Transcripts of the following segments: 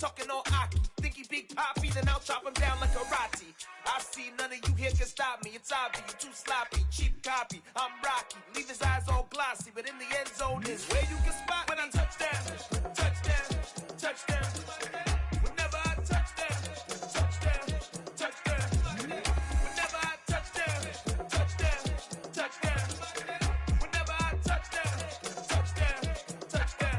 talking all Aki. Think he Big Poppy, then I'll chop him down like karate. I see none of you here can stop me. It's obvious, you're too sloppy, cheap copy. I'm Rocky, leave his eyes all glossy, but in the end zone is where you can spot when I touchdown, touchdown, touchdown. Whenever I touchdown, touchdown, touchdown. Whenever I touchdown, touchdown, touchdown. Whenever I touchdown, touchdown, touchdown.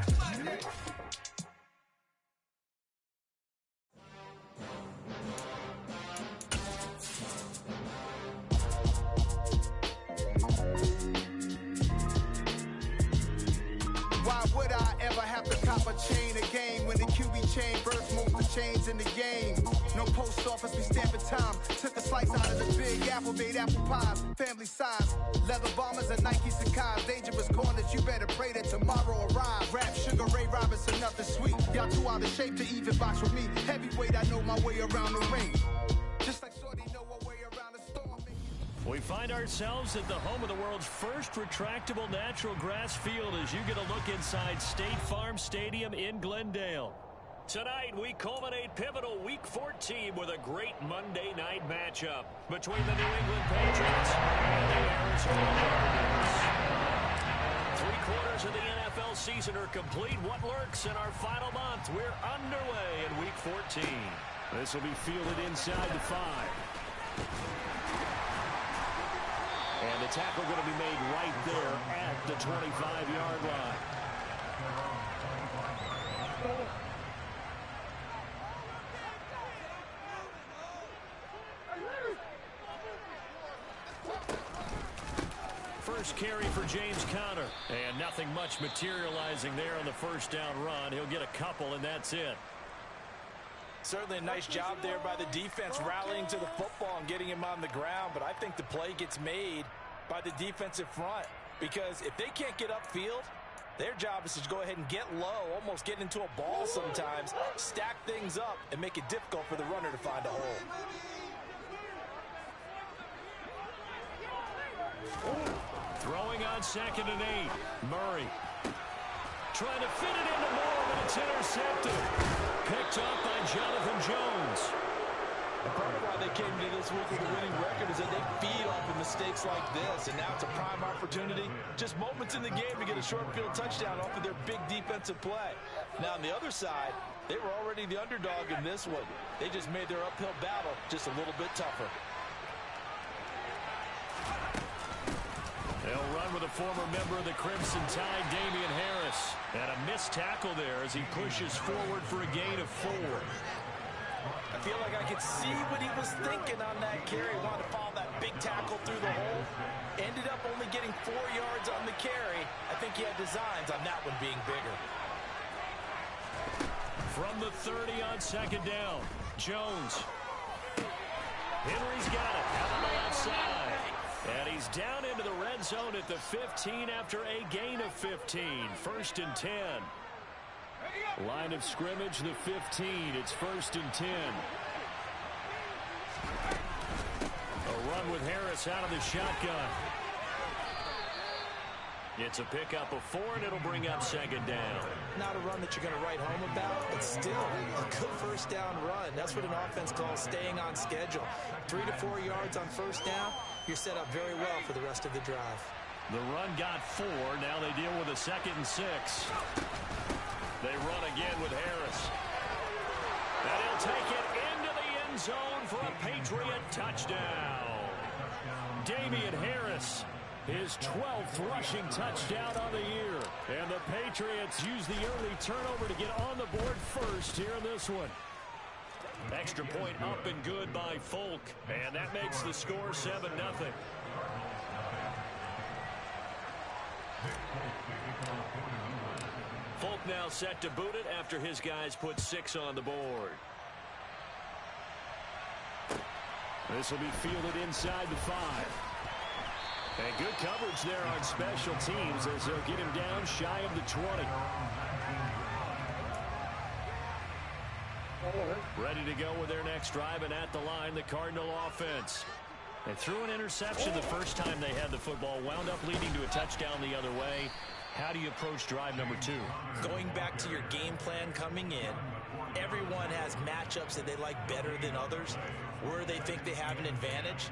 Why would I ever have to cop a chain a game when the QB chain birthed most of the chains in the game? No post office, we stamping time. Took a slice out of the big apple, made apple pies, family size. Leather bombers and Nike Sacai's. Dangerous corners, you better pray that tomorrow arrives. Rap Sugar Ray Robinson, nothing sweet. Y'all too out of shape to even box with me. Heavyweight, I know my way around the ring. Just like Shorty know her way around the storm. We find ourselves at the home of the world's first retractable natural grass field as you get a look inside State Farm Stadium in Glendale. Tonight, we culminate pivotal Week 14 with a great Monday night matchup between the New England Patriots and the Arizona Cardinals. 3 quarters of the NFL season are complete. What lurks in our final month? We're underway in Week 14. This will be fielded inside the 5. And the tackle going to be made right there at the 25-yard line. First carry for James Conner. And nothing much materializing there on the first down run. He'll get a couple, and that's it. Certainly a nice job there by the defense rallying to the football and getting him on the ground. But I think the play gets made by the defensive front, because if they can't get upfield, their job is to go ahead and get low, almost get into a ball sometimes, stack things up, and make it difficult for the runner to find a hole. Throwing on 2nd and 8. Murray trying to fit it into Moore, but it's intercepted. Picked up by Jonathan Jones. And part of why they came into this week with a winning record is that they feed off of mistakes like this, and now it's a prime opportunity, just moments in the game to get a short field touchdown off of their big defensive play. Now on the other side, they were already the underdog in this one. They just made their uphill battle just a little bit tougher. They'll run with a former member of the Crimson Tide, Damian Harris. And a missed tackle there as he pushes forward for a gain of 4. I feel like I could see what he was thinking on that carry. Wanted to follow that big tackle through the hole. Ended up only getting 4 yards on the carry. I think he had designs on that one being bigger. From the 30 on 2nd down, Jones. Henry's got it out on the outside. And he's down into the red zone at the 15 after a gain of 15. 1st and 10. Line of scrimmage, the 15. It's 1st and 10. A run with Harris out of the shotgun. It's a pickup of 4, and it'll bring up 2nd down. Not a run that you're going to write home about, but still a good first down run. That's what an offense calls staying on schedule. 3 to 4 yards on first down, you're set up very well for the rest of the drive. The run got 4. Now they deal with a 2nd and 6. They run again with Harris. And he'll take it into the end zone for a Patriot touchdown. Damian Harris, his 12th rushing touchdown on the year. And the Patriots use the early turnover to get on the board first here in this one. Extra point up and good by Folk. And that makes the score 7-0. Folk now set to boot it after his guys put 6 on the board. This will be fielded inside the 5. And good coverage there on special teams as they'll get him down shy of the 20. Ready to go with their next drive, and at the line, the Cardinal offense. They threw an interception the first time they had the football, wound up leading to a touchdown the other way. How do you approach drive number 2? Going back to your game plan coming in, Everyone has matchups that they like better than others, where they think they have an advantage.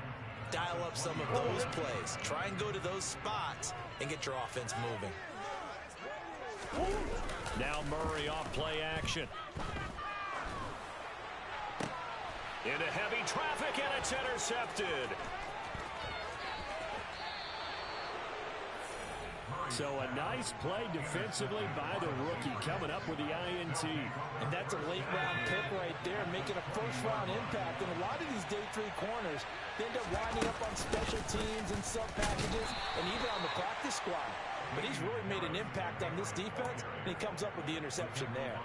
Dial up some of those plays. Try and go to those spots and get your offense moving. Now Murray off play action. Into heavy traffic, and it's intercepted. So a nice play defensively by the rookie, coming up with the INT. And that's a late-round pick right there, making a first-round impact. And a lot of these day 3 corners, they end up winding up on special teams and sub-packages and even on the practice squad. But he's really made an impact on this defense, and he comes up with the interception there.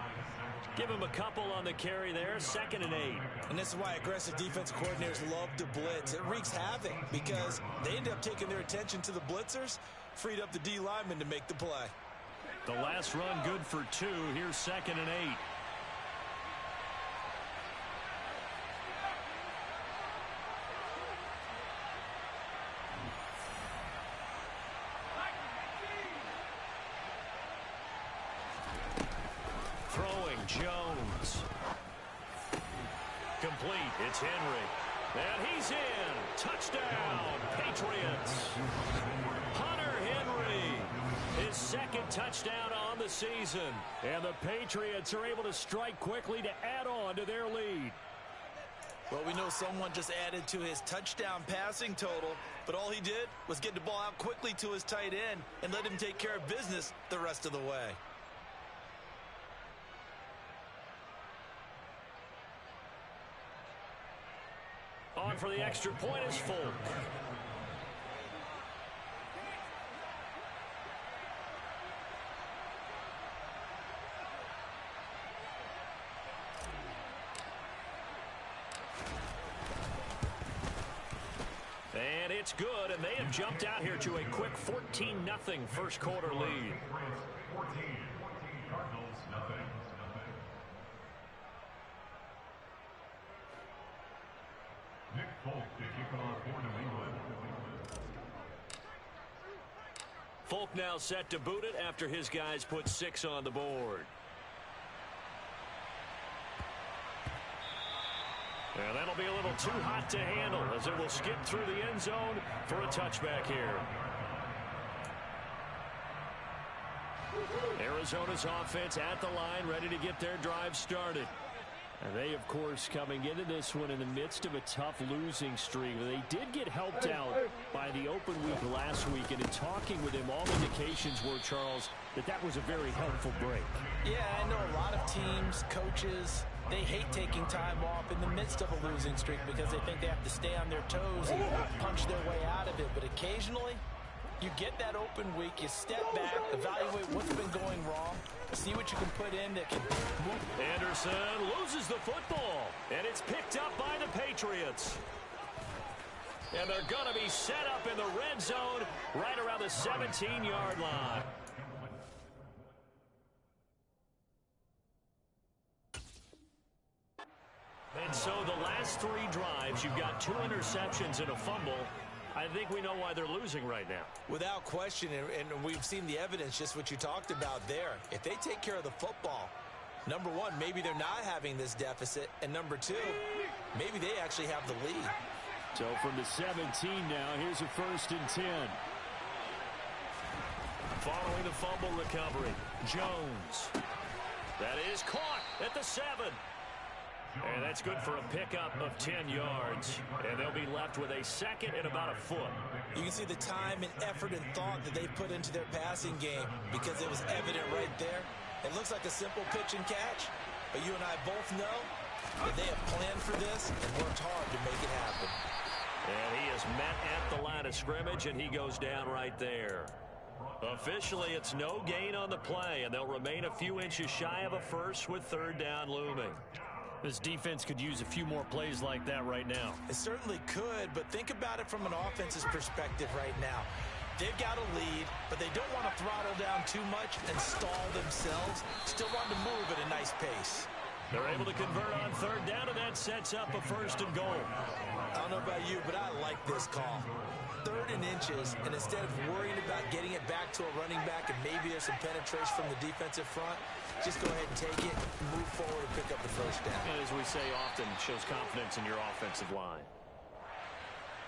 Give him a couple on the carry there, 2nd and 8. And this is why aggressive defense coordinators love to blitz. It wreaks havoc because they end up taking their attention to the blitzers, freed up the D lineman to make the play. The last run good for 2. Here's 2nd and 8. Throwing Jones. Complete. It's Henry. And he's in. Touchdown, Patriots. Hunter Henry, his 2nd touchdown on the season. And the Patriots are able to strike quickly to add on to their lead. Well, we know someone just added to his touchdown passing total, but all he did was get the ball out quickly to his tight end and let him take care of business the rest of the way. On for the extra point is Folk. And it's good, and they have jumped out here to a quick 14-0 first quarter lead. 14, Cardinals, nothing. Nick Folk to kick off for New England. Folk now set to boot it after his guys put 6 on the board. And that'll be a little too hot to handle as it will skip through the end zone for a touchback here. Arizona's offense at the line, ready to get their drive started. And they, of course, coming into this one in the midst of a tough losing streak. They did get helped out by the open week last week, and in talking with him, all indications were, Charles, that was a very helpful break. Yeah, I know a lot of teams, coaches, they hate taking time off in the midst of a losing streak because they think they have to stay on their toes and punch their way out of it. But occasionally, you get that open week, you step back, evaluate what's been going wrong, see what you can put in that can move. Anderson loses the football, and it's picked up by the Patriots. And they're going to be set up in the red zone right around the 17-yard line. And so the last 3 drives, you've got 2 interceptions and a fumble. I think we know why they're losing right now. Without question, and we've seen the evidence, just what you talked about there. If they take care of the football, number one, maybe they're not having this deficit, and number 2, maybe they actually have the lead. So from the 17 now, here's a 1st and 10. Following the fumble recovery, Jones. That is caught at the 7. And that's good for a pickup of 10 yards. And they'll be left with a 2nd and about a foot. You can see the time and effort and thought that they put into their passing game because it was evident right there. It looks like a simple pitch and catch, but you and I both know that they have planned for this and worked hard to make it happen. And he is met at the line of scrimmage, and he goes down right there. Officially, it's no gain on the play, and they'll remain a few inches shy of a first with 3rd down looming. This defense could use a few more plays like that right now. It certainly could, but think about it from an offense's perspective right now. They've got a lead, but they don't want to throttle down too much and stall themselves. Still want to move at a nice pace. They're able to convert on third down, and that sets up a 1st and goal. I don't know about you, but I like this call. 3rd and inches, and instead of worrying about getting it back to a running back and maybe there's some penetration from the defensive front, just go ahead and take it, move forward, and pick up the 1st down. And as we say often, it shows confidence in your offensive line.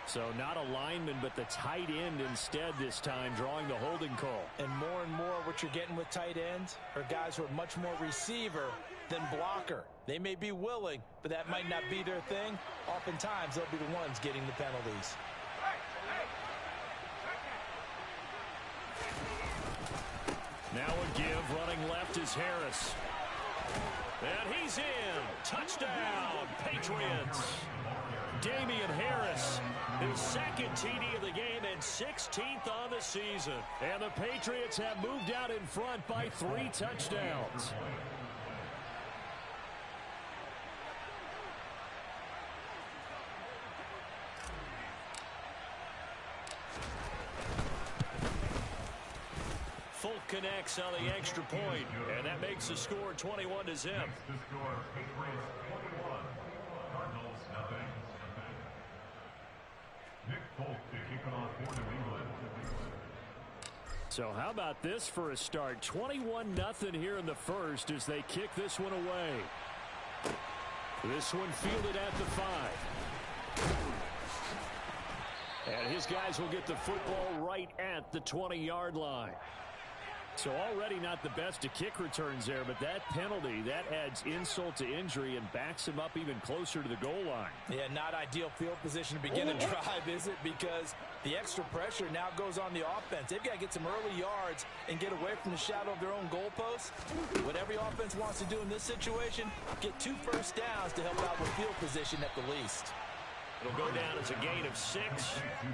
So not a lineman, but the tight end instead this time, drawing the holding call. And more what you're getting with tight ends are guys who are much more receiver than blocker. They may be willing, but that might not be their thing. Oftentimes, they'll be the ones getting the penalties. Now a give, running left is Harris. And he's in. Touchdown, Patriots. Damian Harris, his 2nd TD of the game and 16th on the season. And the Patriots have moved out in front by 3 touchdowns. Folk connects on the extra point, and that makes the score 21-0. So how about this for a start? 21-0 here in the 1st as they kick this one away. This one fielded at the 5. And his guys will get the football right at the 20-yard line. So already not the best of kick returns there, but that penalty, that adds insult to injury and backs him up even closer to the goal line. Yeah, not ideal field position to begin a drive, is it? Because the extra pressure now goes on the offense. They've got to get some early yards and get away from the shadow of their own goalposts. What every offense wants to do in this situation, get 2 first downs to help out with field position at the least. It'll go down as a gain of 6,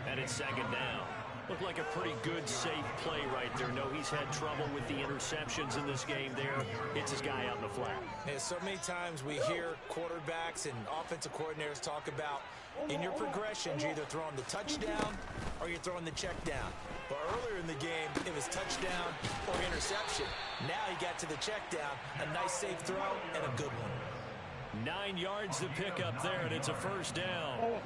and it's 2nd down. Looked like a pretty good, safe play right there. No, he's had trouble with the interceptions in this game there. Hits his guy out in the flat. Yeah, so many times we hear quarterbacks and offensive coordinators talk about in your progressions, you're either throwing the touchdown or you're throwing the check down. But earlier in the game, it was touchdown or interception. Now he got to the check down, a nice safe throw and a good one. 9 yards to pick up there, and it's a 1st down.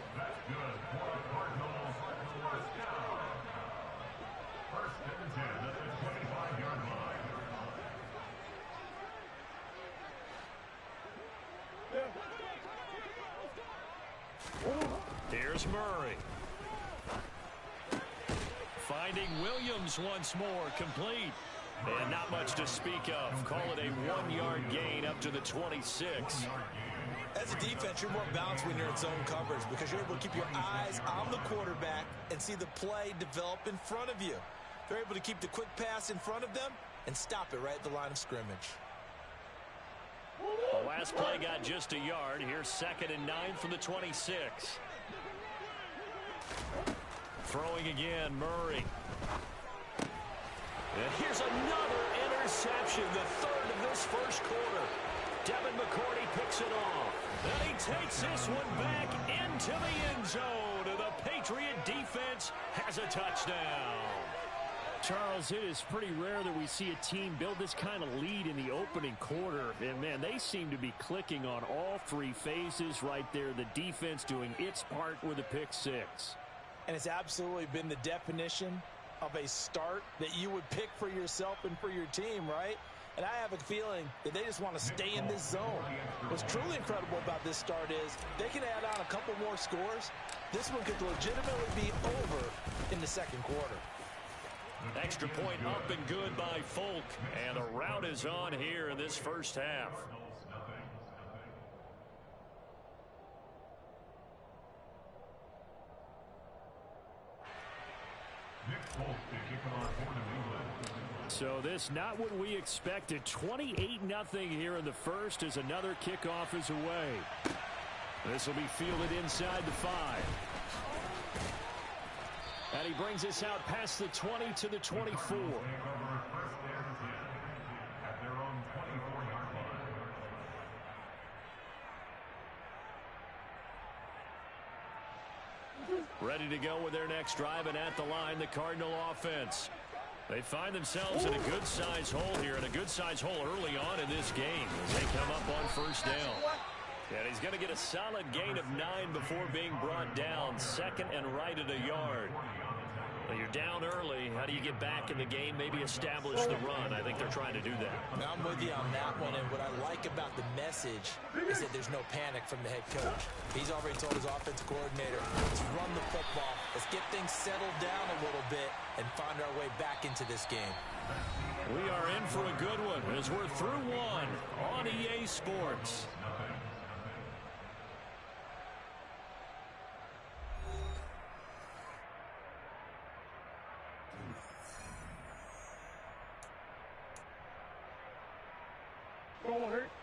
Here's Murray. Finding Williams once more, complete. And not much to speak of. Call it a 1-yard gain up to the 26. As a defense, you're more balanced when you're in zone coverage because you're able to keep your eyes on the quarterback and see the play develop in front of you. They're able to keep the quick pass in front of them and stop it right at the line of scrimmage. The last play got just a yard. Here's 2nd and 9 from the 26. Throwing again, Murray. And here's another interception, the 3rd of this 1st quarter. Devin McCourty picks it off. And he takes this one back into the end zone. And the Patriot defense has a touchdown. Charles, it is pretty rare that we see a team build this kind of lead in the opening quarter. And, man, they seem to be clicking on all 3 phases right there. The defense doing its part with a pick 6. And it's absolutely been the definition of a start that you would pick for yourself and for your team, right? And I have a feeling that they just want to stay in this zone. What's truly incredible about this start is they can add on a couple more scores. This one could legitimately be over in the 2nd quarter. Extra point up and good by Folk. And the rout is on here in this 1st half. So this not what we expected. 28-0 here in the 1st as another kickoff is away. This will be fielded inside the 5. And he brings us out past the 20 to the 24. Ready to go with their next drive, and at the line, the Cardinal offense. They find themselves in a good-sized hole here, and a good-sized hole early on in this game as they come up on first down. And he's going to get a solid gain of 9 before being brought down. Second and right at a yard. Well, you're down early. How do you get back in the game? Maybe establish the run. I think they're trying to do that. I'm with you on that one, and what I like about the message is that there's no panic from the head coach. He's already told his offensive coordinator, let's run the football, let's get things settled down a little bit and find our way back into this game. We are in for a good one as we're through one on EA Sports.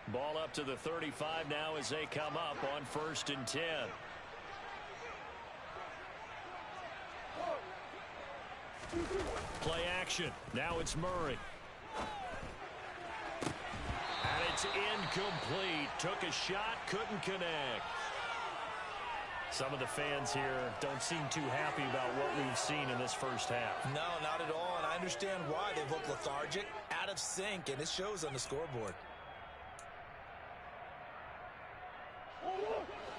Ball up to the 35 now as they come up on 1st and 10. Play action. Now it's Murray. And it's incomplete. Took a shot, couldn't connect. Some of the fans here don't seem too happy about what we've seen in this first half. No, not at all, and I understand why. They've looked lethargic, out of sync, and it shows on the scoreboard.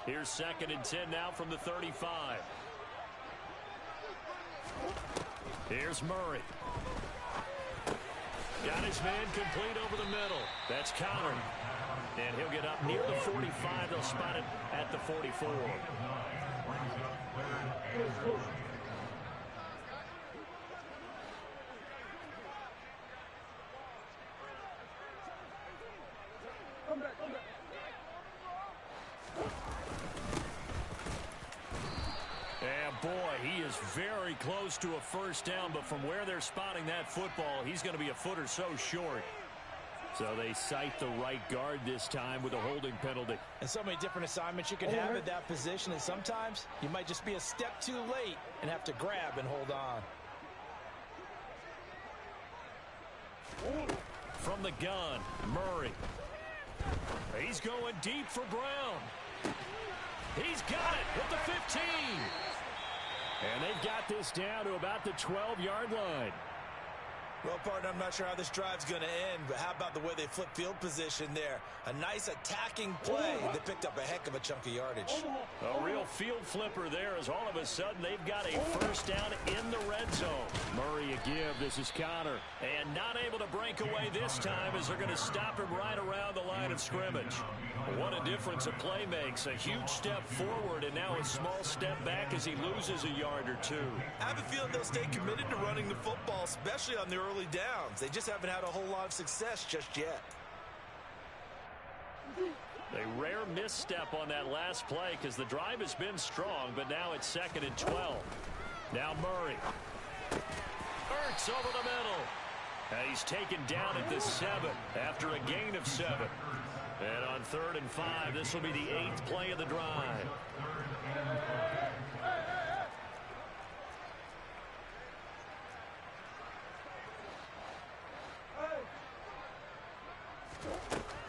Here's 2nd and 10 now from the 35. Here's Murray. Got his man complete over the middle. That's Connor. And he'll get up near the 45. They'll spot it at the 44. Boy, he is very close to a first down, but from where they're spotting that football, he's going to be a foot or so short. So they cite the right guard this time with a holding penalty. And so many different assignments you can have at that position, and sometimes you might just be a step too late and have to grab and hold on. From the gun, Murray. He's going deep for Brown. He's got it with the 15. And they've got this down to about the 12-yard line. Well, partner, I'm not sure how this drive's going to end, but how about the way they flip field position there? A nice attacking play. They picked up a heck of a chunk of yardage. A real field flipper there as all of a sudden they've got a first down in the red zone. Murray a give. This is Connor. And not able to break away this time as they're going to stop him right around the line of scrimmage. What a difference a play makes. A huge step forward and now a small step back as he loses a yard or two. I have a feeling they'll stay committed to running the football, especially on the early downs. They just haven't had a whole lot of success just yet. A rare misstep on that last play because the drive has been strong, but now it's 2nd and 12. Now Murray. Ertz over the middle. And he's taken down at the 7 after a gain of 7. And on 3rd and 5, this will be the 8th play of the drive.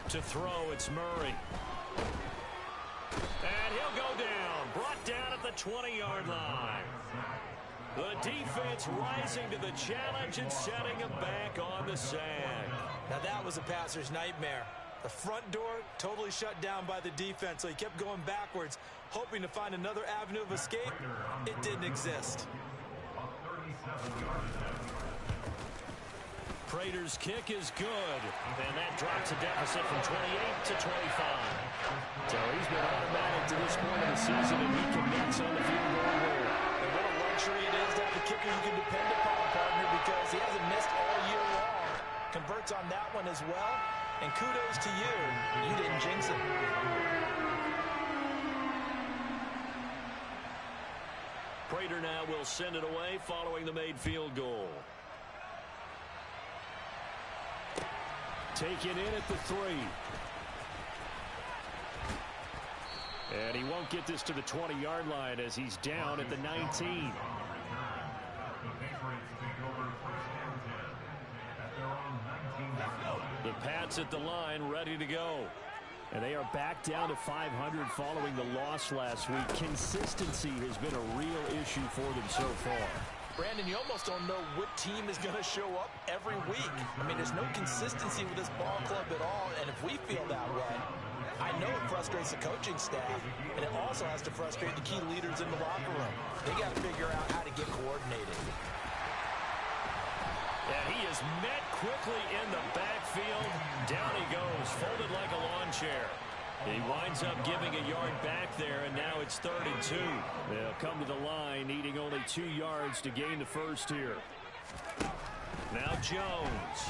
To throw, it's Murray. And he'll go down. Brought down at the 20-yard line. The defense rising to the challenge and setting him back on the sack. Now that was a passer's nightmare. The front door totally shut down by the defense, so he kept going backwards, hoping to find another avenue of escape. It didn't exist. Prater's kick is good, and that drops a deficit from 28 to 25. So he's been automatic to this point of the season, and he commits on the field goal here. And what a luxury it is to have a kicker you can depend upon, partner, because he hasn't missed all year long. Converts on that one as well, and kudos to you. You didn't jinx it. Prater now will send it away following the made field goal. Taken in at the 3. And he won't get this to the 20-yard line as he's down at the 19. The Pats at the line ready to go. And they are back down to 500 following the loss last week. Consistency has been a real issue for them so far. Brandon, you almost don't know what team is going to show up every week. I mean, there's no consistency with this ball club at all, and if we feel that way, I know it frustrates the coaching staff, and it also has to frustrate the key leaders in the locker room. They got to figure out how to get coordinated. And he is met quickly in the backfield. Down he goes, folded like a lawn chair. He winds up giving a yard back there, and now it's 3rd and 2. They'll come to the line, needing only 2 yards to gain the first here. Now Jones.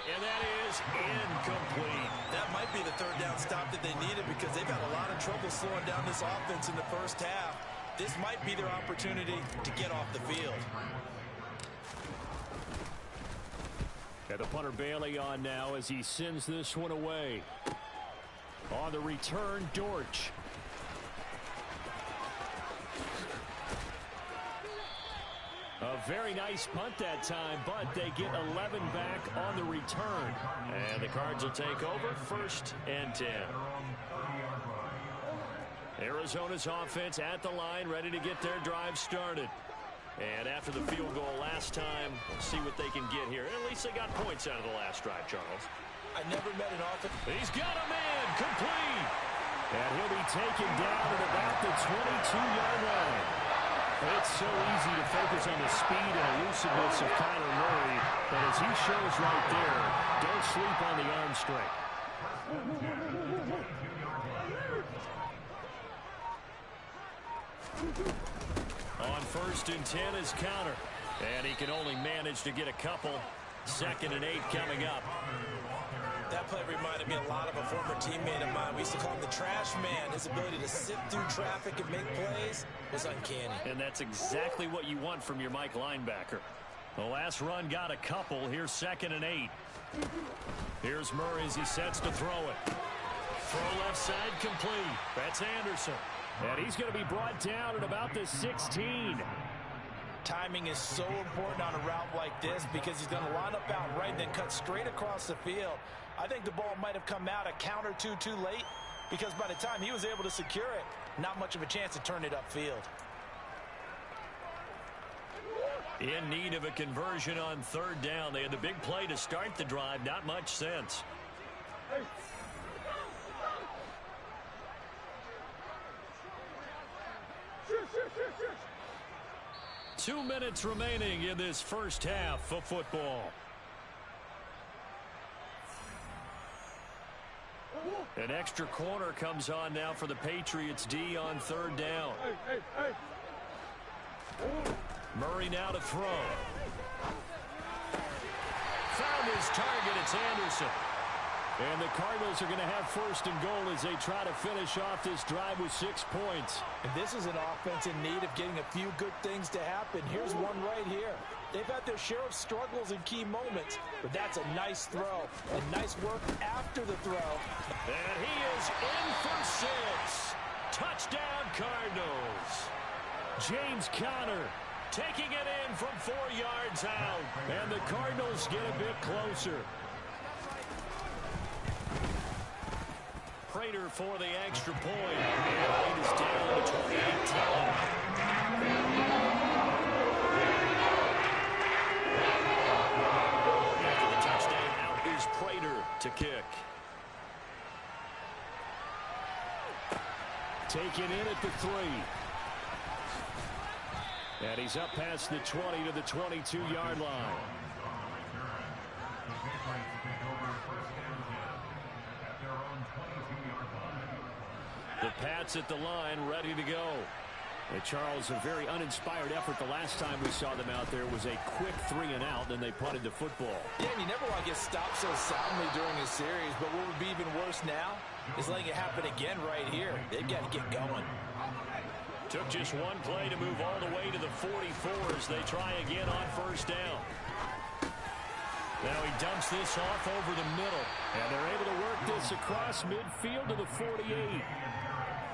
And that is incomplete. That might be the 3rd down stop that they needed because they've had a lot of trouble slowing down this offense in the first half. This might be their opportunity to get off the field. And the punter Bailey on now as he sends this one away. On the return, Dortch. A very nice punt that time, but they get 11 back on the return. And the Cards will take over 1st and 10. Arizona's offense at the line, ready to get their drive started. And after the field goal last time, we'll see what they can get here. At least they got points out of the last drive, Charles. I never met an offense. He's got a man, complete. And he'll be taken down at about the 22-yard line. It's so easy to focus on the speed and elusiveness of Kyler Murray, but as he shows right there, don't sleep on the arm strength. On 1st and 10 is counter. And he can only manage to get a couple. 2nd and 8 coming up. That play reminded me a lot of a former teammate of mine. We used to call him the trash man. His ability to sift through traffic and make plays was uncanny. And that's exactly what you want from your Mike linebacker. The last run got a couple. Here's 2nd and 8. Here's Murray as he sets to throw it. Throw left side complete. That's Anderson. And he's going to be brought down at about the 16. Timing is so important on a route like this because he's going to line up out right and then cut straight across the field. I think the ball might have come out a count or two too late because by the time he was able to secure it, not much of a chance to turn it upfield. In need of a conversion on 3rd down. They had the big play to start the drive. Not much sense. 2 minutes remaining in this first half of football. An extra corner comes on now for the Patriots D on 3rd down. Murray now to throw. Found his target. It's Anderson. And the Cardinals are going to have 1st and goal as they try to finish off this drive with 6 points. And this is an offense in need of getting a few good things to happen. Here's one right here. They've had their share of struggles in key moments, but that's a nice throw. And nice work after the throw. And he is in for 6. Touchdown, Cardinals. James Conner taking it in from 4 yards out. And the Cardinals get a bit closer. Prater for the extra point. And it is down to 28-10. After the touchdown, out is Prater to kick. Taken in at the 3. And he's up past the 20 to the 22-yard line. The Pats at the line, ready to go. And Charles, a very uninspired effort. The last time we saw them out there was a quick 3 and out, then they punted the football. Yeah, and you never want to get stopped so soundly during a series, but what would be even worse now is letting it happen again right here. They've got to get going. Took just one play to move all the way to the 44s. They try again on 1st down. Now he dumps this off over the middle, and they're able to work this across midfield to the 48.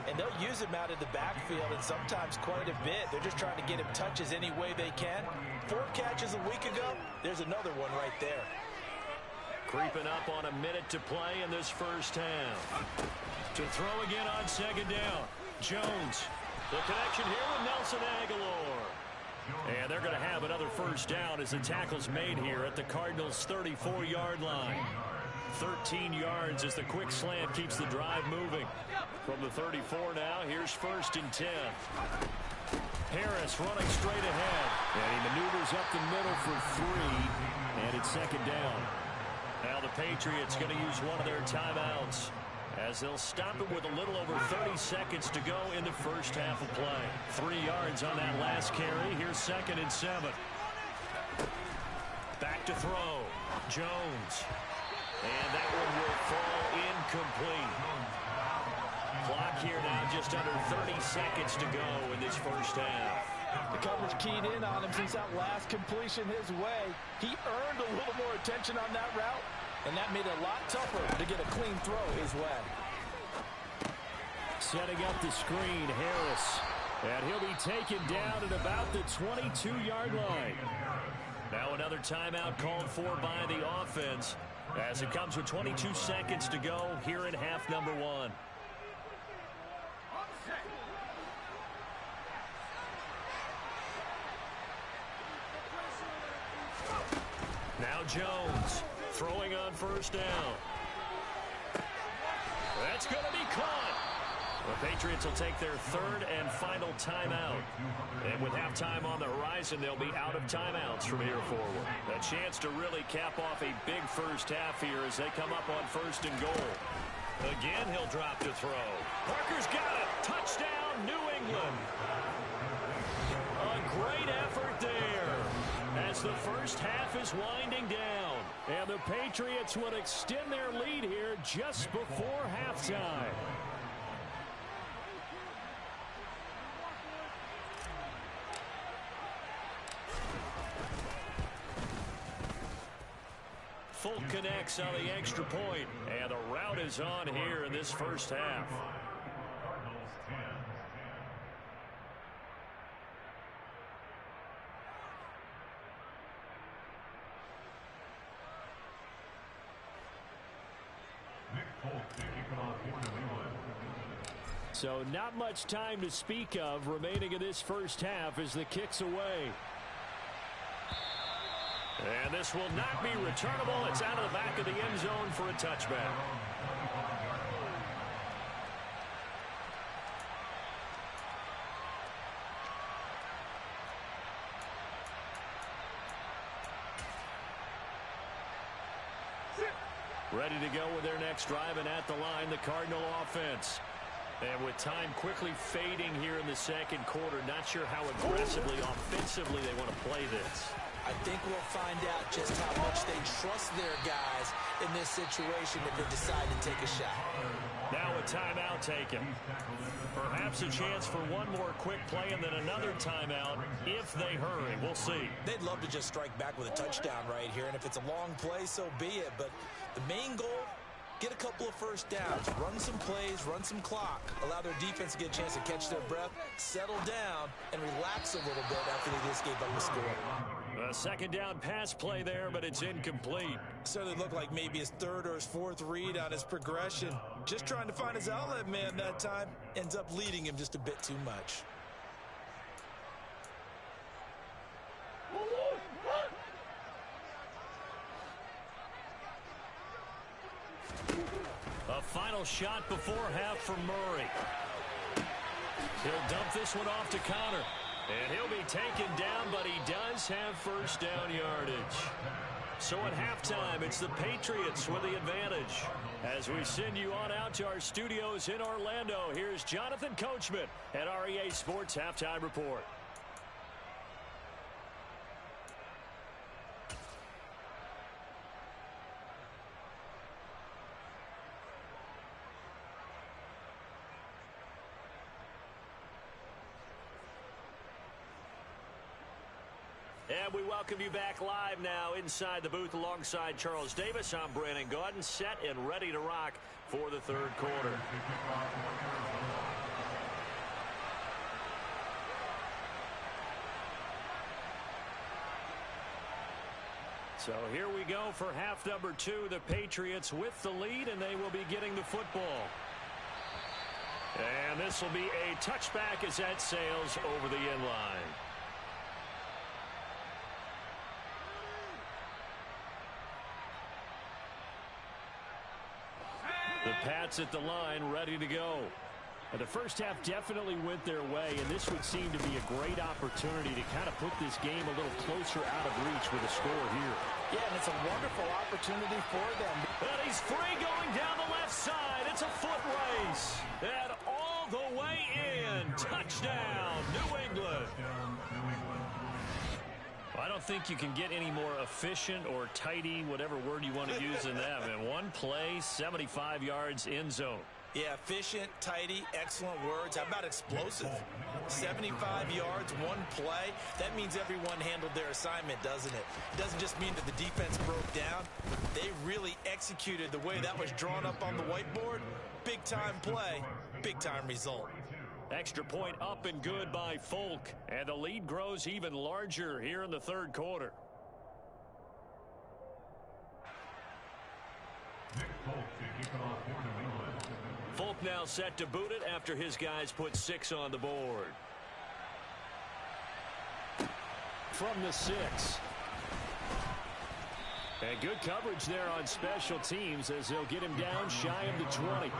And they'll use him out of the backfield, and sometimes quite a bit. They're just trying to get him touches any way they can. 4 catches a week ago. There's another one right there. Creeping up on a minute to play in this first half. To throw again on 2nd down. Jones The connection here with Nelson Aguilar. And they're going to have another first down as the tackle's made here at the Cardinals' 34-yard line. 13 yards as the quick slant keeps the drive moving. From the 34 now, here's 1st and 10. Harris running straight ahead. And he maneuvers up the middle for 3. And it's 2nd down. Now the Patriots going to use one of their timeouts, as they'll stop it with a little over 30 seconds to go in the first half of play. 3 yards on that last carry. Here's 2nd and 7. Back to throw. Jones. And that one will fall incomplete. Clock here now just under 30 seconds to go in this first half. The coverage keyed in on him since that last completion his way. He earned a little more attention on that route, and that made it a lot tougher to get a clean throw his way. Setting up the screen, Harris. And he'll be taken down at about the 22-yard line. Now another timeout called for by the offense, as it comes with 22 seconds to go here in half number 1. Now Jones throwing on first down. That's going to be caught. The Patriots will take their 3rd and final timeout. And with halftime on the horizon, they'll be out of timeouts from here forward. A chance to really cap off a big first half here as they come up on 1st and goal. Again, he'll drop to throw. Parker's got it. Touchdown, New England. A great effort there, as the first half is winding down. And the Patriots would extend their lead here just before halftime. Full connects on the extra point, and the route is on here in this first half. So not much time to speak of remaining in this first half as the kick's away. And this will not be returnable. It's out of the back of the end zone for a touchback. Ready to go with their next drive, and at the line, the Cardinal offense. And with time quickly fading here in the second quarter, not sure how aggressively, offensively they want to play this. I think we'll find out just how much they trust their guys in this situation if they decide to take a shot. Now a timeout taken. Perhaps a chance for one more quick play and then another timeout if they hurry. We'll see. They'd love to just strike back with a touchdown right here, and if it's a long play, so be it. But the main goal, get a couple of first downs, run some plays, run some clock, allow their defense to get a chance to catch their breath, settle down, and relax a little bit after they just gave up the score. A second down pass play there, but it's incomplete. Certainly looked like maybe his 3rd or his 4th read on his progression. Just trying to find his outlet man that time. Ends up leading him just a bit too much. A final shot before half from Murray. He'll dump this one off to Connor. And he'll be taken down, but he does have first down yardage. So at halftime, it's the Patriots with the advantage. As we send you on out to our studios in Orlando, here's Jonathan Coachman at REA Sports Halftime Report. And we welcome you back live now inside the booth alongside Charles Davis. I'm Brandon Gaudin, set and ready to rock for the third quarter. So here we go for half number 2. The Patriots with the lead, and they will be getting the football. And this will be a touchback as that sails over the end line. The Pats at the line, ready to go. The first half definitely went their way, and this would seem to be a great opportunity to kind of put this game a little closer out of reach with a score here. Yeah, and it's a wonderful opportunity for them. And he's free going down the left side. It's a foot race. And all the way in. Touchdown, New England. I don't think you can get any more efficient or tidy, whatever word you want to use in that. And one play, 75 yards in zone. Yeah, efficient, tidy, excellent words. How about explosive? 75 yards, one play. That means everyone handled their assignment, doesn't it? It doesn't just mean that the defense broke down. They really executed the way that was drawn up on the whiteboard. Big-time play, big-time result. Extra point up and good by Folk. And the lead grows even larger here in the third quarter. Folk now set to boot it after his guys put 6 on the board. From the 6. And good coverage there on special teams as they'll get him down shy of the 20.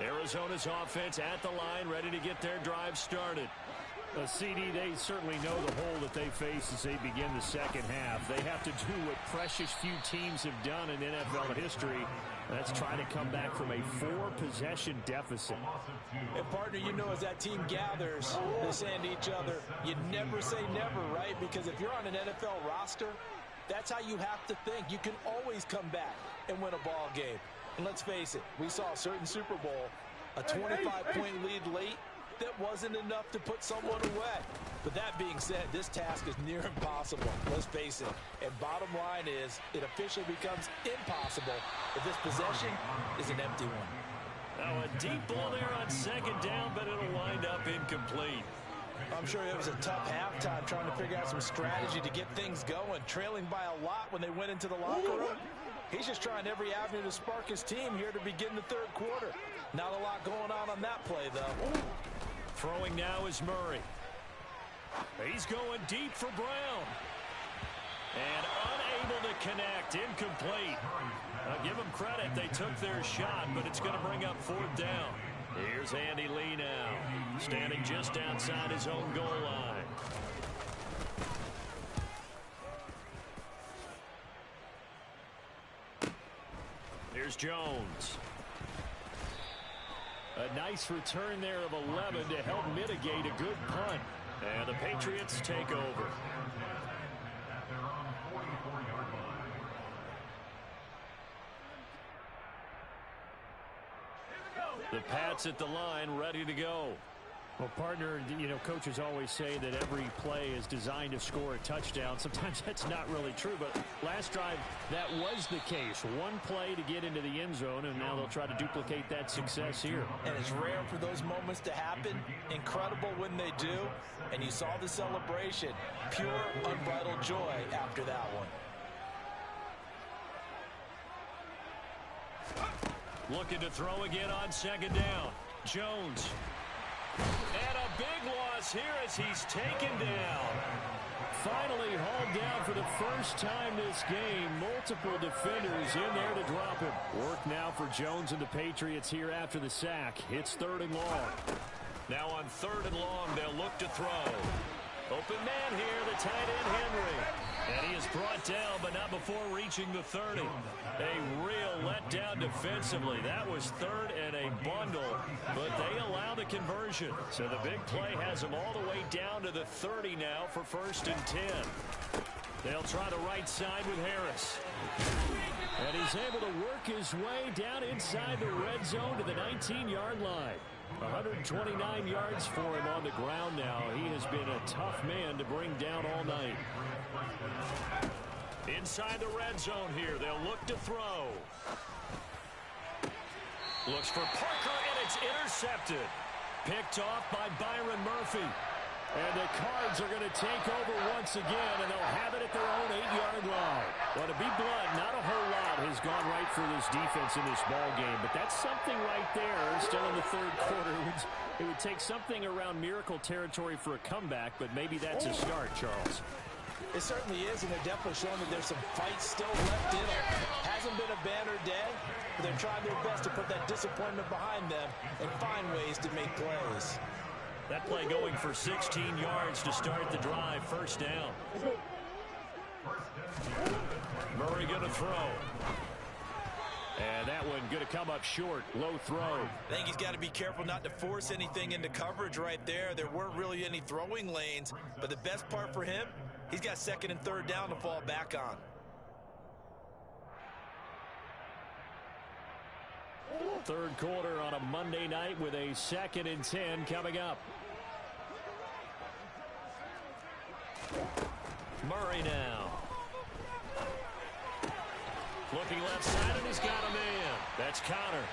Arizona's offense at the line, ready to get their drive started. CD, they certainly know the hole that they face as they begin the second half. They have to do what precious few teams have done in NFL history. That's try to come back from a 4-possession deficit. And partner, you know, as that team gathers, they're saying to each other, you never say never, right? Because if you're on an NFL roster, that's how you have to think. You can always come back and win a ball game. And let's face it, we saw a certain Super Bowl, a 25-point lead late, that wasn't enough to put someone away. But that being said, this task is near impossible. Let's face it. And bottom line is, it officially becomes impossible if this possession is an empty one. Now a deep ball there on second down, but it'll wind up incomplete. I'm sure it was a tough halftime trying to figure out some strategy to get things going, trailing by a lot when they went into the locker room. He's just trying every avenue to spark his team here to begin the third quarter. Not a lot going on that play, though. Throwing now is Murray. He's going deep for Brown. And unable to connect. Incomplete. I'll give them credit. They took their shot, but it's going to bring up fourth down. Here's Andy Lee now, standing just outside his own goal line. Here's Jones. A nice return there of 11 to help mitigate a good punt. And the Patriots take over. The Pats at the line, ready to go. Well, partner, you know, coaches always say that every play is designed to score a touchdown. Sometimes that's not really true, but last drive, that was the case. One play to get into the end zone, and now they'll try to duplicate that success here. And it's rare for those moments to happen. Incredible when they do. And you saw the celebration. Pure, unbridled joy after that one. Looking to throw again on second down. Jones. And a big loss here as he's taken down. Finally hauled down for the first time this game. Multiple defenders in there to drop him. Work now for Jones and the Patriots here after the sack. It's 3rd and long. Now on 3rd and long, they'll look to throw. Open man here, the tight end Henry. And he is brought down, but not before reaching the 30. A real letdown defensively. That was 3rd and a bundle, but they allow the conversion. So the big play has them all the way down to the 30 now for 1st and 10. They'll try the right side with Harris. And he's able to work his way down inside the red zone to the 19-yard line. 129 yards for him on the ground now. He has been a tough man to bring down all night. Inside the red zone here, they'll look to throw. Looks for Parker, and it's intercepted. Picked off by Byron Murphy. And the Cards are going to take over once again, and they'll have it at their own 8-yard line. Well, to be blunt, not a whole lot has gone right for this defense in this ball game, but that's something right there. Still in the third quarter. It would take something around miracle territory for a comeback, but maybe that's a start, Charles. It certainly is, and they're definitely showing that there's some fight still left in them. Hasn't been a banner day, but they're trying their best to put that disappointment behind them and find ways to make plays. That play going for 16 yards to start the drive. First down. Murray going to throw. And that one going to come up short. Low throw. I think he's got to be careful not to force anything into coverage right there. There weren't really any throwing lanes, but the best part for him, he's got second and third down to fall back on. Third quarter on a Monday night with a 2nd and 10 coming up. Murray now. Looking left side, and he's got a man. That's Connor.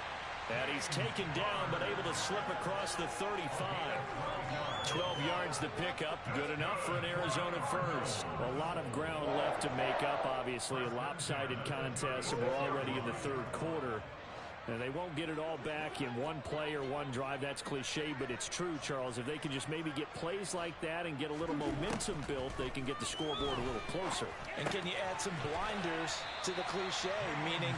And he's taken down, but able to slip across the 35. 12 yards to pick up. Good enough for an Arizona first. A lot of ground left to make up, obviously. A lopsided contest, and we're already in the third quarter. And they won't get it all back in one play or one drive. That's cliche, but it's true, Charles. If they can just maybe get plays like that and get a little momentum built, they can get the scoreboard a little closer. And can you add some blinders to the cliche, meaning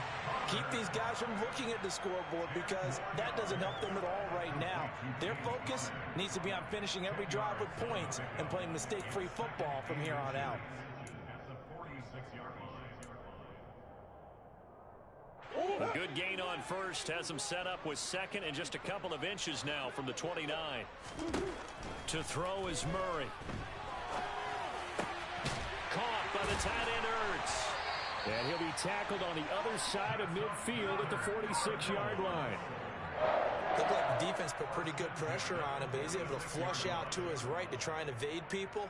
keep these guys from looking at the scoreboard, because that doesn't help them at all right now. Their focus needs to be on finishing every drive with points and playing mistake-free football from here on out. A good gain on first. Has them set up with second and just a couple of inches now from the 29. To throw is Murray. Caught by the tight end Ertz. And he'll be tackled on the other side of midfield at the 46-yard line. Looked like the defense put pretty good pressure on him, but he's able to flush out to his right to try and evade people.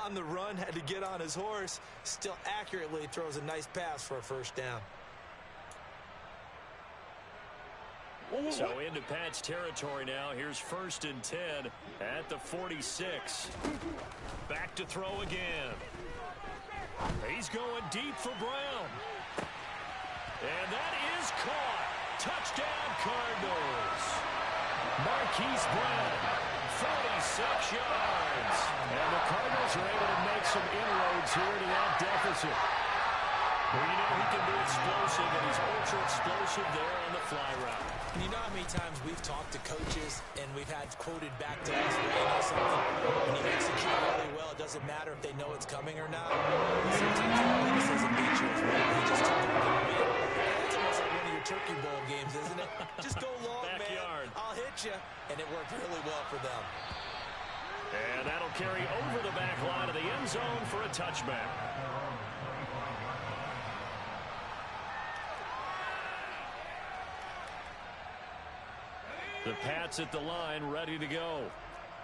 On the run, had to get on his horse. Still accurately throws a nice pass for a first down. So into Pat's territory now. Here's 1st and 10 at the 46. Back to throw again. He's going deep for Brown. And that is caught. Touchdown Cardinals. Marquise Brown, 46 yards. And the Cardinals are able to make some inroads here to that deficit. Well, you know he can be explosive, and he's ultra explosive there on the fly route. And you know how many times we've talked to coaches and we've had quoted back to us, well, you know something, when you execute really well, it doesn't matter if they know it's coming or not. Sometimes this isn't nature as well. They just took it and win. It's almost like one of your Turkey Bowl games, isn't it? Just go long, Backyard. man. I'll hit you. And it worked really well for them. And that'll carry over the back line of the end zone for a touchback. The Pats at the line, ready to go.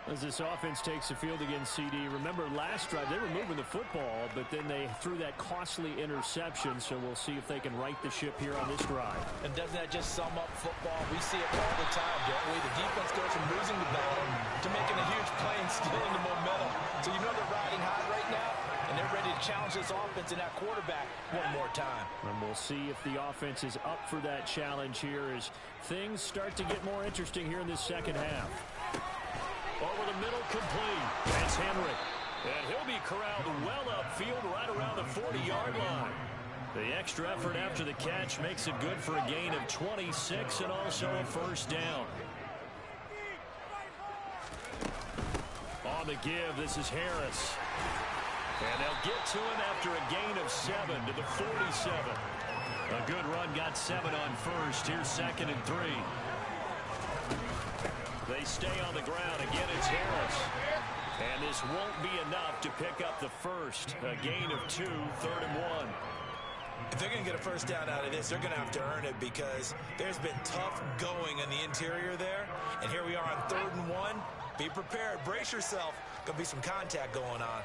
As this offense takes the field against CD. Remember, last drive, they were moving the football, but then they threw that costly interception, so we'll see if they can right the ship here on this drive. And doesn't that just sum up football? We see it all the time, don't we? The defense goes from losing the battle to making a huge play and stealing the momentum. So you know they're riding high right now, and they're ready to challenge this offense and that quarterback one more time. And we'll see if the offense is up for that challenge here as things start to get more interesting here in this second half. Over the middle, complete. That's Henry. And he'll be corralled well upfield right around the 40-yard line. The extra effort after the catch makes it good for a gain of 26 and also a first down. On the give, this is Harris. And they'll get to him after a gain of 7 to the 47. A good run, got 7 on first. Here's 2nd and 3. They stay on the ground. Again, it's Harris. And this won't be enough to pick up the first. A gain of 2, 3rd and 1. If they're going to get a first down out of this, they're going to have to earn it because there's been tough going in the interior there. And here we are on 3rd and 1. Be prepared. Brace yourself. Going to be some contact going on.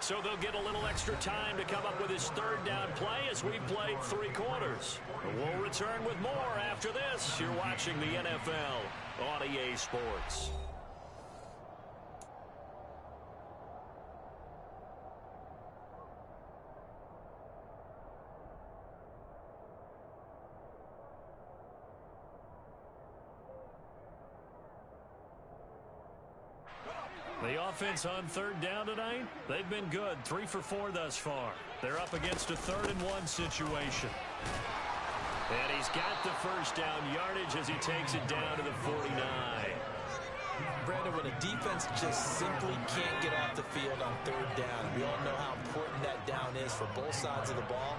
So they'll get a little extra time to come up with his third down play as we've played 3 quarters. We'll return with more after this. You're watching the NFL on EA Sports. The offense on third down tonight, they've been good. 3 for 4 thus far. They're up against a 3rd-and-1 situation. And he's got the first down yardage as he takes it down to the 49. Brandon, when a defense just simply can't get off the field on third down, we all know how important that down is for both sides of the ball.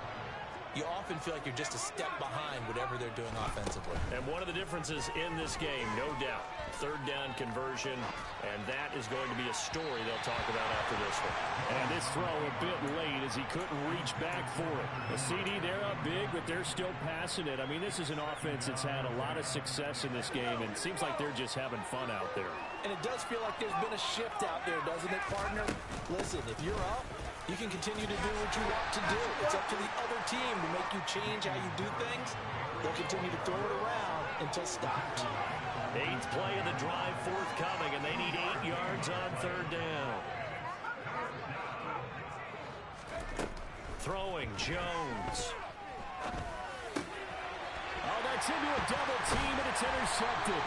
You often feel like you're just a step behind whatever they're doing offensively. And one of the differences in this game, no doubt, third down conversion, and that is going to be a story they'll talk about after this one. And this throw a bit late as he couldn't reach back for it. The CD, they're up big, but they're still passing it. I mean, this is an offense that's had a lot of success in this game, and it seems like they're just having fun out there. And it does feel like there's been a shift out there, doesn't it, partner? Listen, if you're up, you can continue to do what you want to do. It's up to the other team to make you change how you do things. They'll continue to throw it around until stopped. 8th play of the drive forthcoming, and they need 8 yards on third down. Throwing, Jones. Oh, that's into a double team, and it's intercepted.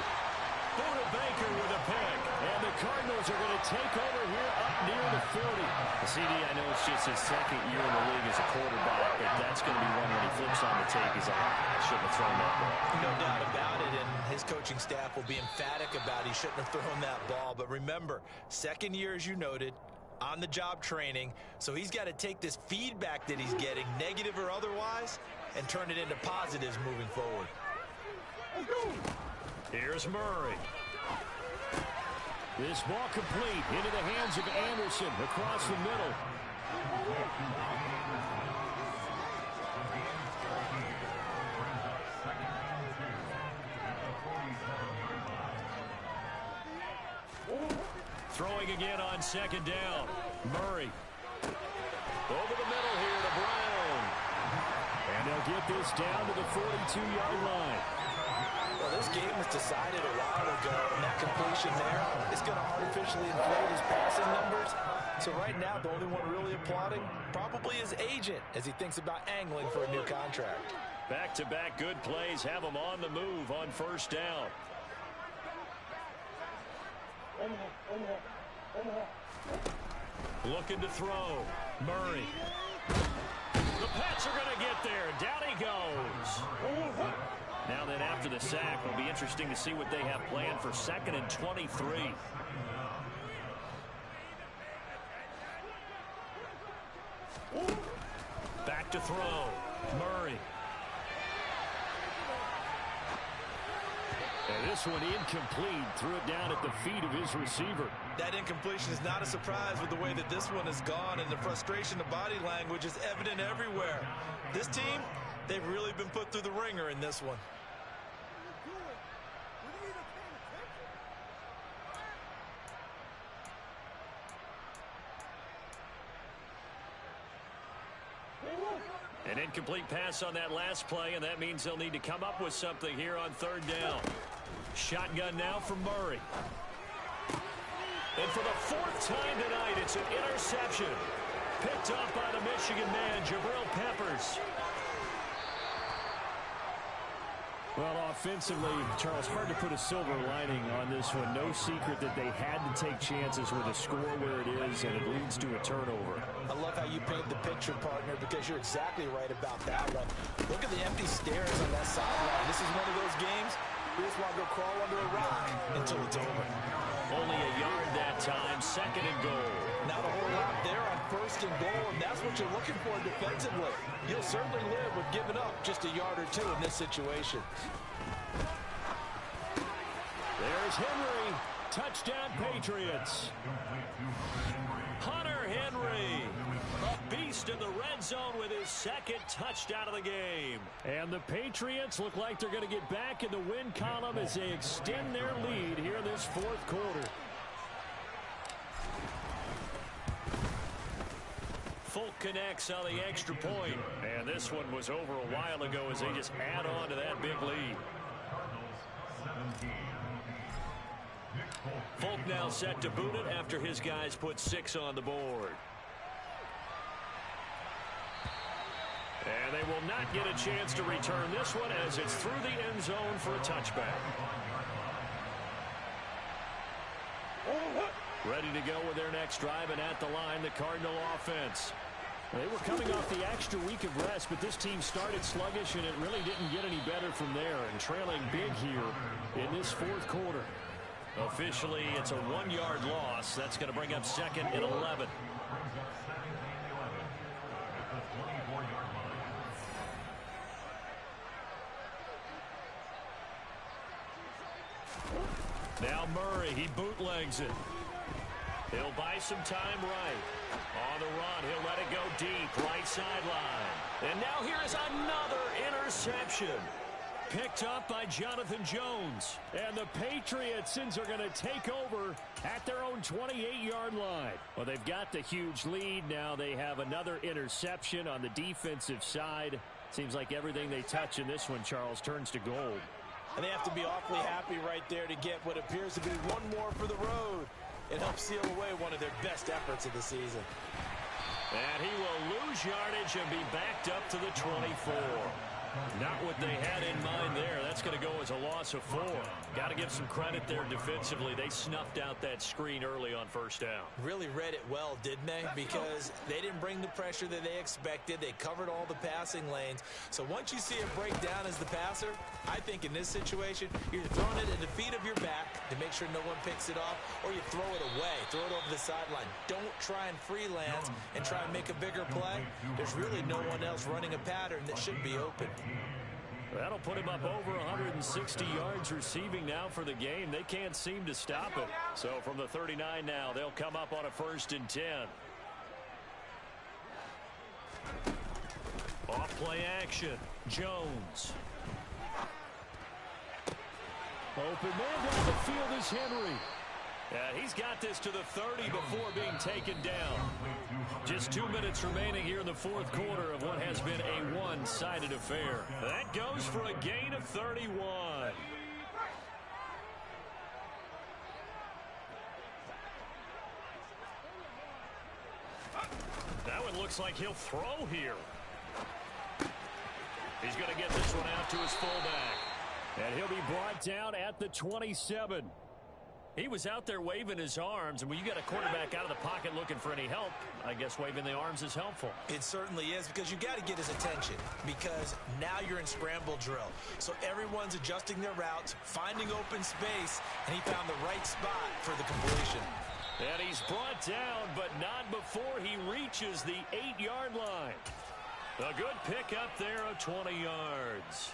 Buda Baker with a pick. And the Cardinals are going to take over here up near the 40. The CD, I know it's just his 2nd year in the league as a quarterback, but that's going to be one when he flips on the tape. He's like, I shouldn't have thrown that ball. No doubt about it, and his coaching staff will be emphatic about he shouldn't have thrown that ball. But remember, 2nd year, as you noted, on-the-job training, so he's got to take this feedback that he's getting, negative or otherwise, and turn it into positives moving forward. Here's Murray. This ball complete into the hands of Anderson across the middle. Throwing again on 2nd down. Murray. Over the middle here to Brown. And they'll get this down to the 42-yard line. Well, this game was decided a while ago, and that completion there is going to artificially inflate his passing numbers. So right now, the only one really applauding probably his agent as he thinks about angling for a new contract. Back-to-back good plays have him on the move on 1st down. Looking to throw. Murray. The Pats are going to get there. Down he goes. Now then, after the sack, it'll be interesting to see what they have planned for 2nd and 23. Back to throw. Murray. And this one incomplete. Threw it down at the feet of his receiver. That incompletion is not a surprise with the way that this one has gone, and the frustration of body language is evident everywhere. This team, they've really been put through the ringer in this one. An incomplete pass on that last play, and that means they'll need to come up with something here on 3rd down. Shotgun now from Murray. And for the 4th time tonight, it's an interception. Picked up by the Michigan man, Jabril Peppers. Well, offensively, Charles, hard to put a silver lining on this one. No secret that they had to take chances with a score where it is, and it leads to a turnover. I love how you paint the picture, partner, because you're exactly right about that one. Look at the empty stares on that sideline. This is one of those games you just want to go crawl under a rock until it's over. Only a yard that time, 2nd and goal. Not a whole lot there on 1st and goal, and that's what you're looking for defensively. You'll certainly live with giving up just a yard or 2 in this situation. There's Henry. Touchdown, Patriots. Hunter Henry, a beast in the red zone with his 2nd touchdown of the game. And the Patriots look like they're going to get back in the win column as they extend their lead here in this 4th quarter. connects on the extra point. And this one was over a while ago as they just add on to that big lead. Folk now set to boot it after his guys put 6 on the board. And they will not get a chance to return this one as it's through the end zone for a touchback. Ready to go with their next drive, and at the line, the Cardinal offense. They were coming off the extra week of rest, but this team started sluggish, and it really didn't get any better from there, and trailing big here in this fourth quarter. Officially, it's a 1-yard loss. That's going to bring up 2nd and 11. Now Murray, he bootlegs it. He'll buy some time right. On the run, he'll let it go deep, right sideline. And now here is another interception. Picked up by Jonathan Jones. And the Patriotsons are going to take over at their own 28-yard line. Well, they've got the huge lead. Now they have another interception on the defensive side. Seems like everything they touch in this one, Charles, turns to gold. And they have to be awfully happy right there to get what appears to be one more for the road. It helps seal away one of their best efforts of the season. And he will lose yardage and be backed up to the 24. Not what they had in mind there. That's going to go as a loss of 4. Got to give some credit there defensively. They snuffed out that screen early on first down. Really read it well, didn't they? Because they didn't bring the pressure that they expected. They covered all the passing lanes. So once you see it break down as the passer, I think in this situation, you're throwing it at the feet of your back to make sure no one picks it off, or you throw it away, throw it over the sideline. Don't try and freelance and try and make a bigger play. There's really no one else running a pattern that should be open. That'll put him up over 160 yards receiving now for the game. They can't seem to stop it. So from the 39 now, they'll come up on a 1st and 10. Off play action. Jones. Open man down the field is Henry. He's got this to the 30 before being taken down. Just 2 minutes remaining here in the fourth quarter of what has been a one-sided affair. That goes for a gain of 31. That one looks like he'll throw here. He's going to get this one out to his fullback. And he'll be brought down at the 27. He was out there waving his arms, and when you got a quarterback out of the pocket looking for any help, I guess waving the arms is helpful. It certainly is, because you got to get his attention, because now you're in scramble drill. So everyone's adjusting their routes, finding open space, and he found the right spot for the completion. And he's brought down, but not before he reaches the 8-yard line. A good pickup there of 20 yards.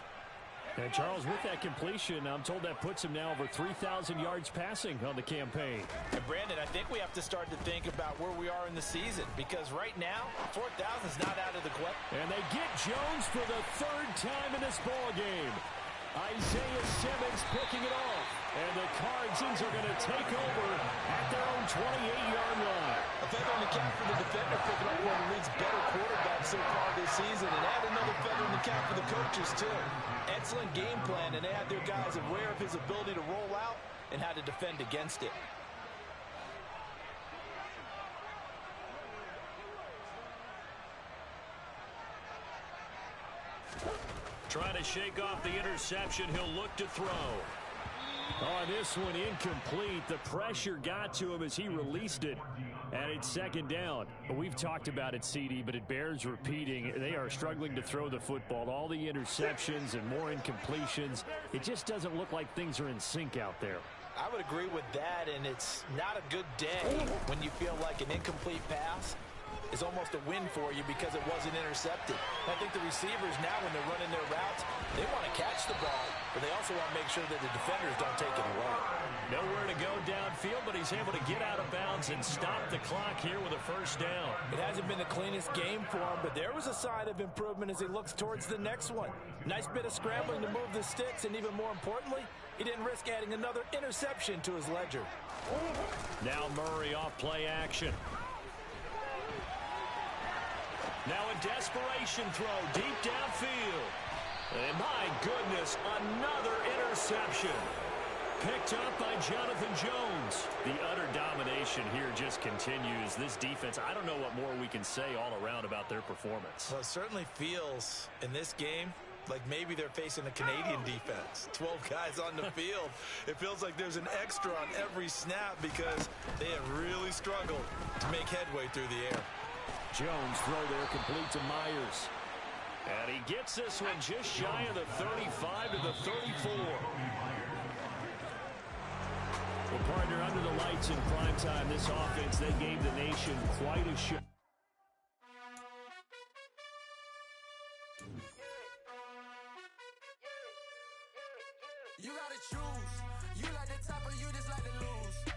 And Charles, with that completion, I'm told that puts him now over 3,000 yards passing on the campaign. And Brandon, I think we have to start to think about where we are in the season, because right now, 4,000 is not out of the question. And they get Jones for the 3rd time in this ball game. Isaiah Simmons picking it off. And the Cardinals are going to take over at their own 28-yard line. A feather in the cap for the defender, picking up one of the league's better quarterbacks so far this season. And add another feather in the cap for the coaches, too. Excellent game plan, and they had their guys aware of his ability to roll out and how to defend against it. Trying to shake off the interception. He'll look to throw. On this one, incomplete. The pressure got to him as he released it. And it's 2nd down. We've talked about it, CD, but it bears repeating. They are struggling to throw the football. All the interceptions and more incompletions. It just doesn't look like things are in sync out there. I would agree with that, and it's not a good day when you feel like an incomplete pass is almost a win for you because it wasn't intercepted. I think the receivers now, when they're running their routes, they want to catch the ball, but they also want to make sure that the defenders don't take it away. Nowhere to go downfield, but he's able to get out of bounds and stop the clock here with a 1st down. It hasn't been the cleanest game for him, but there was a sign of improvement as he looks towards the next one. Nice bit of scrambling to move the sticks, and even more importantly, he didn't risk adding another interception to his ledger. Now Murray off play action. Now a desperation throw deep downfield. And my goodness, another interception. Picked up by Jonathan Jones. The utter domination here just continues. This defense, I don't know what more we can say all around about their performance. Well, it certainly feels in this game like maybe they're facing a Canadian defense. 12 guys on the field. It feels like there's an extra on every snap because they have really struggled to make headway through the air. Jones throw there complete to Myers. And he gets this one just shy of the 35 to the 34. Well, partner, under the lights in primetime, this offense, they gave the nation quite a show. You gotta choose. You like the top or you just like to lose.